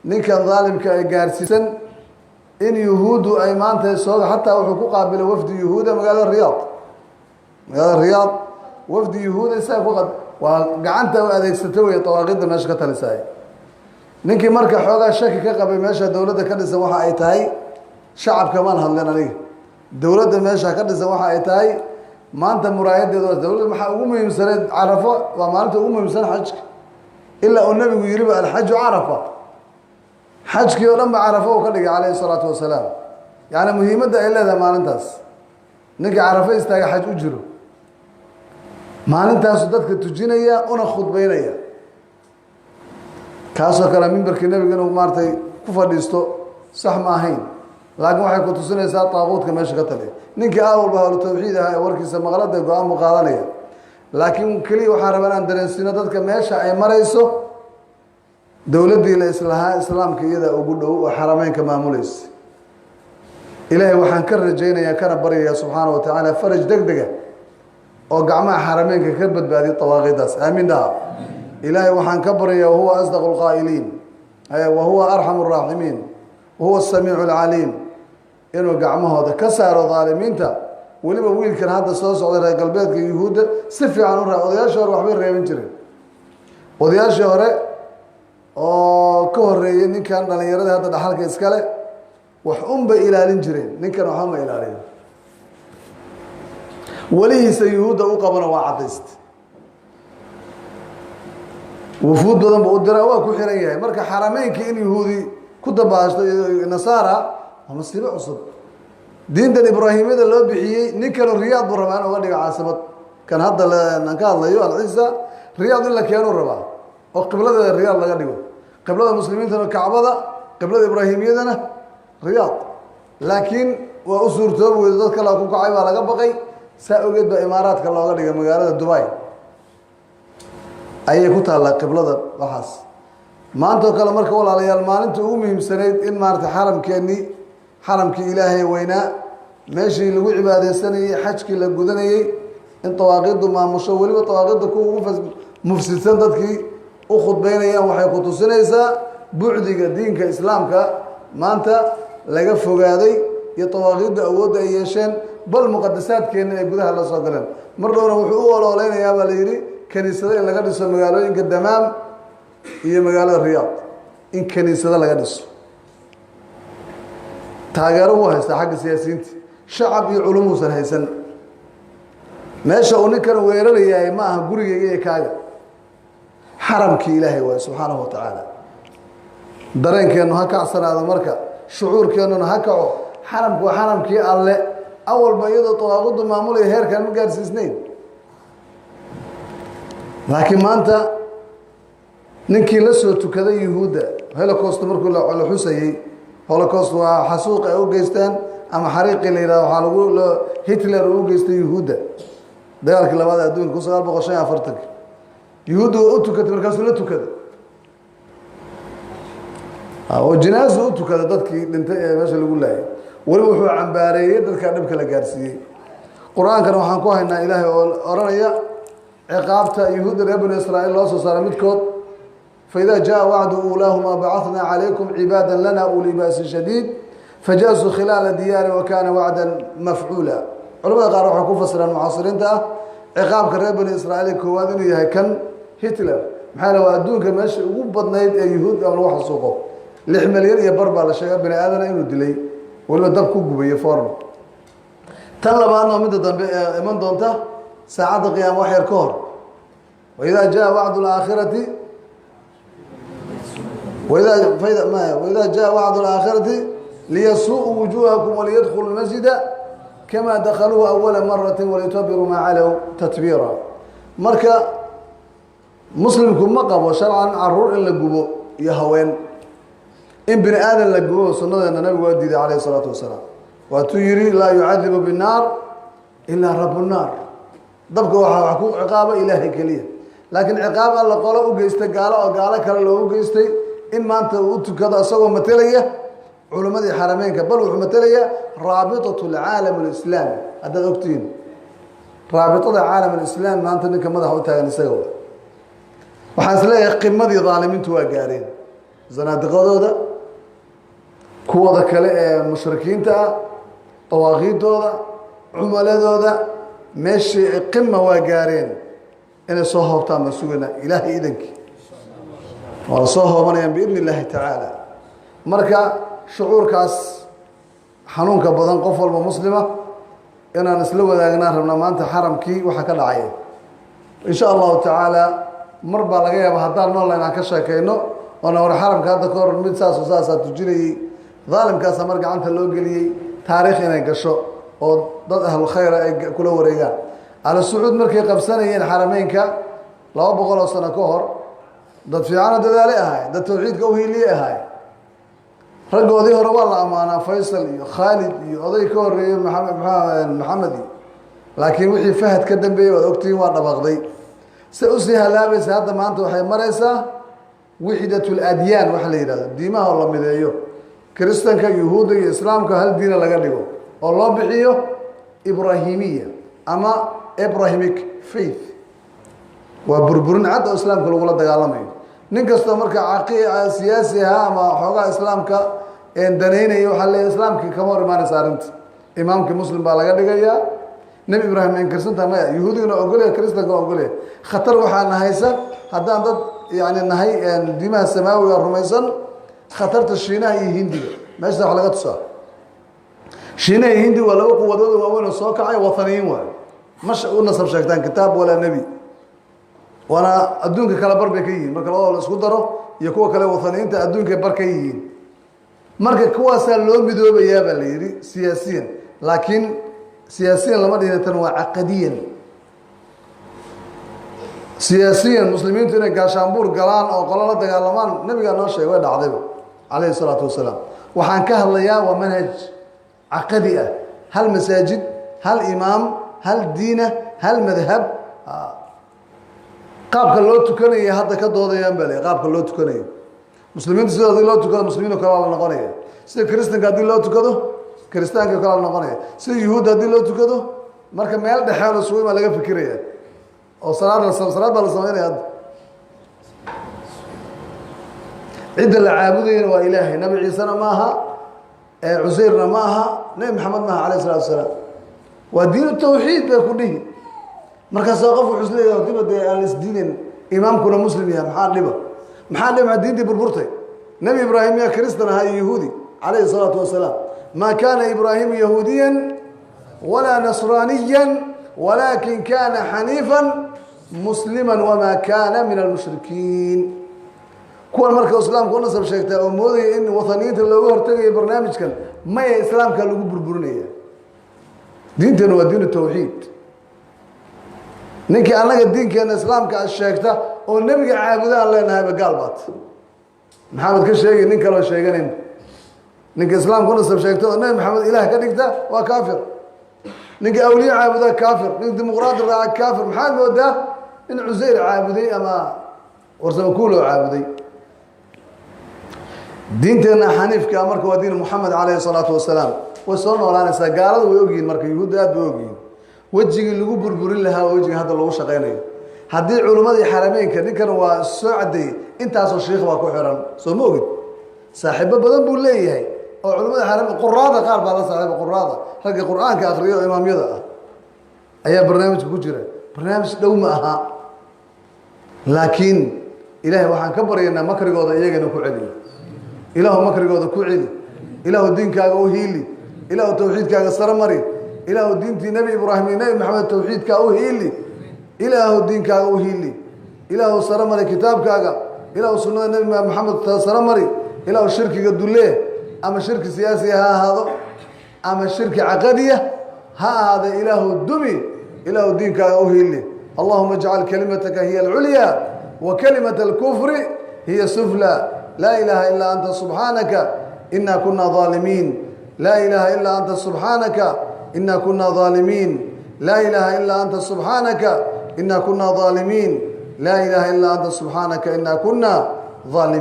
ninkan daalimka ay gaarsiisan in yuhuuddu ay maanta soo xataa wuxuu ku qaabilay wafdi yuhuuda magaalada riyaad wafdi yuhuuda isaga ku waa gacanta u adeegsatay way tawaaqida meesha ka talisaay ninkii marka xoogaa shaki ka qabay meesha dawladda ka dhisan waxa ay tahay shacabka maan hadleen aniga dawladda meesha ka dhisan waxa ay tahay maanta muraayadeeda dawladda maxaa ugu muhiimsaneed carafo waa maalinta ugu muhiimsan xajka ilaa uu nabigu yiriba alxaju carafa xajkii oo dhan ba carafo uu ka dhigay calayhi salaatu wasalaam yacni muhiimadda ay leedahay maalintaas ninka carafo istaaga xaj u jiro maalintaasu dadka tujinaya una khudbaynaya kaasoo kale mimbarkii nabiga inuu maaragtay ku fadhiisto sax ma ahayn laakiin waxay ku tusinaysaa taaquudka meesha ka taliya ninkii walba hawlu tawxiid aha ee warkiisa maqlada go-aan buu qaadanaya laakiin keliya waxaan rabaa inaan dareensiino dadka meesha ay marayso dowladdii la islahaa islaamka iyada ugu dhow oo xarameynka maamulaysa ilaahay waxaan ka rajaynayaa kana baryayaa subxaana wa tacaala faraj deg dega oo gacmaha xarameynka ka badbaadiya dawaaqidaas aamiin dhaha ilaahay waxaan ka baryayaa wahuwa asdaqu lqaa'iliin wahuwa arxamu raaximiin wahuwa asamiicu alcaliim inuu gacmahooda ka saaro daalimiinta weliba wiilkan hadda soo socday reer galbeedka yuhuudda si fiican u raa odayaashii hore waxbay reeban jireen odayaashii hore oo ka horeeyey ninkan dhallinyaradii hadda dhaxalka iskale wax unbay ilaalin jireen ninkan waxba ma ilaaliyo welihiisa yuhuudda u qabana waa cadayst wufuud badan ba u diraa waa ku xiran yahay marka xarameynkii in yuhuudi ku dabaashto iyo nasaara waa masiibo cusub diintan ibraahimiyada loo bixiyey ninkanu riyaad buu rabaa in uga dhigo caasimad kan hadda aan ka hadlayo alciisa riyaad in la keenu rabaa oo qibladeeda riyaad laga dhigo qiblada muslimiintana kacbada qiblada ibraahimiyadana riyaad laakiin waa u suurtoobi weydo dad kale ku kacay baa laga baqay saa ogeed baa imaaraadka looga dhigay magaalada Dubai ayay ku taallaa qiblada waxaas maanta oo kale marka walaalayaal maalinta ugu muhiimsanayd in maarta xaramkii ilaahay weynaa meeshii lagu cibaadeysanayay xajkii la gudanayay in tawaaqiidu maamusho weliba tawaaqiidda kuwa ugu mufsidsan dadkii u khudbaynayaan waxay ku tusinaysaa bucdiga diinka islaamka maanta laga fogaaday iyo tawaaqiidda awoodda ay yeesheen bal muqadasaadkeenna ay gudaha la soo galeen mar dhowna wuxuu u ololeynayaa baa la yidhi kaniisado in laga dhiso magaalooyinka damaam iyo magaalada riyaad in kaniisado laga dhiso taageero wuu haystaa xagga siyaasiyiinta shacab iyo culumuusan haysan meesha uu ninkan weerarayahay ma aha gurigeyga iyo kaaga xaramkii ilaahay waayo subxaanahu wa tacaala dareenkeennu ha kacsanaado marka shucuurkeennuna ha kaco xaramku waa xaramkii alle awalba iyadoo tawaaqudu maamulaya heerkaan ma gaarsiisnayn laakiin maanta ninkii la soo tukaday yuhuudda holocaust markuu la xusayey holocaust waa xasuuq ay u geysteen ama xariiqii la yidhahdo waxaa lagu Hitler uu u geystay yuhuudda dagaalkii labaad adduunka kun sagaal boqol shan iyo afartanki yuhuudda waa u tukatay markaasuu la tukaday oo jinaasu u tukaday dadkii dhintay ee meesha lagu laayay weliba wuxuu cambaareeyey dadkaa dhibka la gaarsiiyey qur-aankana waxaan ku haynaa ilaahay oo oranaya ciqaabta yuhuudda reer bani israa'iil loo soo saaray midkood فإذا جاء وعد أولاهما بعثنا عليكم عبادا لنا أولي بأس شديد فجاسوا خلال الديار وكان وعدا مفعولا علماء قالوا حكوا فسرا المعاصرين ده عقاب كريم بني إسرائيل كوادين يهي كان هتلر محاله وأدون كماشي وبضنايد يهود قبل واحد سوقه لحمليين يبربع لشيء بني آدم إنه دلي ولا دب كوكو بيفورم طلب أنه مدة من دونته ساعات قيام وحي كور وإذا جاء وعد الآخرة وإذا جاء وعد الآخرة ليسوءوا وجوهكم وليدخلوا المسجد كما دخلوه أول مرة وليتبروا ما علوا تتبيرا مركا مسلمكم مقب وشرعا عرور إلا قبو يهوين إن بني آدم لقبوه سنة أن النبي ودي عليه الصلاة والسلام وتيري لا يعذب بالنار إلا رب النار ضبك وحقوق عقابة إلهي كليه لكن عقاب الله قاله وقيسته قاله كلا وقيسته in maanta uu tukado asagoo matalaya culimadii xarameynka bal wuxuu matalaya raabitatu alcaalam alislaami haddaad ogtiin raabitada caalam alislaam maanta ninka madaxa u taagan isaga waxaan isleeyahay qimadii daalimiintu waa gaareen zanaadiqadooda kuwada kale ee mushrikiinta ah dawaaqiidooda cumaladooda meeshii qima waa gaareen inay soo hoobtaan ma sugana ilaahay idankii waa soo hoobanayaan biidni illaahi tacaala marka shucuurkaas xanuunka badan qof walba muslima inaan isla wadaagnaan rabna maanta xaramkii waxa ka dhacay insha allahu tacaala mar baa laga yaaba haddaan nool inaan ka sheekayno oona war xaramka hadda ka hor mid saas oo saasaa tujinayey daalimkaasa mar gacanta loo geliyey taariikh inay gasho oo dad ahlu khayra ay kula wareegaan ahlu sacuud markay qabsanayeen xarameynka 200 oo sano ka hor dad fiicano dadaale ahay dad tawxiidka u hiiliye ahay raggoodii hore waa la ammaanaa faysal iyo khaalid iyo oday ka horeeyey maxamed laakiin wixii fahad ka dambeeyey waad ogtihiin waa dhabaqday se usii halaabaysa hadda maanta waxay maraysaa wixidatul adyaan waxa la yidhahdo diimaha oo la mideeyo kiristanka yuhuudda iyo islaamka hal diina laga dhigo oo loo bixiyo ibrahimiya ama abrahamic faith waa burburin cad oo islaamka lagula dagaalamayo nin kastoo marka siyaasi ahaa ama xoogaha islaamka danaynaya waxaa leeyahay islaamkii kama hor imaanaysa arrinta imaamkii muslim baa laga dhigayaa nebi ibraahim inkirsanta maya yuhuudigana ogolya kiristanka ogolya khatar waxaana haysa haddaan dad yani nahay diimaha samaawiga rumaysan khatarta shiinaha iyo hindiga meesha wax laga tusaa shiinaha iyo hindiga waa laba quwadooda waaweyn oo soo kacay wataniyiin waay mash u nasab sheegtaan kitaab walaa nebi waana adduunka kale bar bay ka yihiin marka labadoo la isku daro iyo kuwa kale wataniyiinta adduunkay bar ka yihiin marka kuwaasaa loo midoobayaa baa la yidhi siyaasiyan laakiin siyaasiyan lama dhihina tan waa caqadiyan siyaasiyan muslimiintu inay gaashaanbuur galaan oo qolo la dagaalamaan nabigaa noo sheegay way dhacdayba calayhi salaatu wasalaam waxaan ka hadlayaa waa manhaj caqadi ah hal masaajid hal imaam hal diina hal madhab qaabka loo tukanaya hadda ka doodayaan baa leeyahay qaabka loo tukanayo muslimiinta sida hadii loo tukado muslimiinta kale la noqonaya sida kristanka hadii loo tukado kristaanka kale la noqonaya sida yuhuudda hadii loo tukado marka meel dhexeyn oo suuima laga fikiraya oo salaad baa la sameynaya hadda cidda la caabudayana waa ilaahay nabi ciisena ma aha cusayrna ma aha nebi maxamed maaha calayhi salatu wasalaam waa diinu tawxiid bay ku dhihi markaasoo qof wuxuu isleeyahay diba dee aan isdiinin imaamkuna muslim yahay maxaa dhiba maxaa diintii burburtay nebi ibraahim yaa kristan ahaa iyo yahuudi calayhi salaatu wasalaam maa kaana ibraahimu yahuudiyan walaa nasraaniyan walaakin kaana xaniifan musliman wamaa kaana min almushrikiin kuwan marka islaamka u nasab sheegtaa oo moodaya in wataniyiinta looga hortegayo barnaamijkan maya islaamka lagu burburinaya diinteenu waa diinu tawxiid ninkii annaga diinkeena islaamka sheegta oo nebiga caabuda aan leenahayba gaal baat maxamed ka sheegay nin kaloo sheeganayn ninka islaamka u nasab sheegta oo nebi maxamed ilaah ka dhigta waa kaafir ninka awliye caabuda kaafir ninka dimuqraadi raaca kaafir maxaad moodaa in cusayr caabuday ama warsamakuuloo caabuday diinteena xaniifka marka waa diin muxamed calayhi salaatu wasalaam way soo noolaanaysaa gaalada way ogyihiin marka yuhuudda aad bay ogyihiin wejigii lagu burburin lahaa waa wejigii hadda lagu shaqaynayo haddii culimmadii xarameynka ninkan waa soo caddeeyey intaasoo shiikh baa ku xiran soo ma ogid saaxiibo badan buu leeyahay oo culimmada xarameyn quraada qaar baa la saaxiiba quraada ragga qur-aanka akhriya oo imaamyada ah ayaa barnaamijka ku jira barnaamij dhow ma aha laakiin ilaahay waxaan ka baryaynaa makrigooda iyagana ku celiyo ilaahu makrigooda ku celi ilaahu diinkaaga u hiili ilaahu tawxiidkaaga sare mari ilaahu diintii nebi ibraahim iyo nebi maxamed tawxiidkaa u hiili ilaahu diinkaaga u hiili ilaahu sare mari kitaabkaaga ilaahu sunnada nebi maxamed sare mari ilaahu shirkiga dullee ama shirki siyaasiya ha ahaado ama shirki caqadiya ha ahaada ilaahu dumi ilaahu diinkaaga u hiili allahuma ajcal kalimataka hiya alculya wa kalimata alkufri hiya sufla laa ilaaha ilaa anta subxaanaka inaa kunaa aalimiin laa ilaaha ilaa anta subxaanaka inaa kunaa aalimiin laa ilaaha ilaa anta subxaanaka inaa kunaa aalimiin laa ilaaha ilaa anta subxaanaka inaa kunaa aalimiin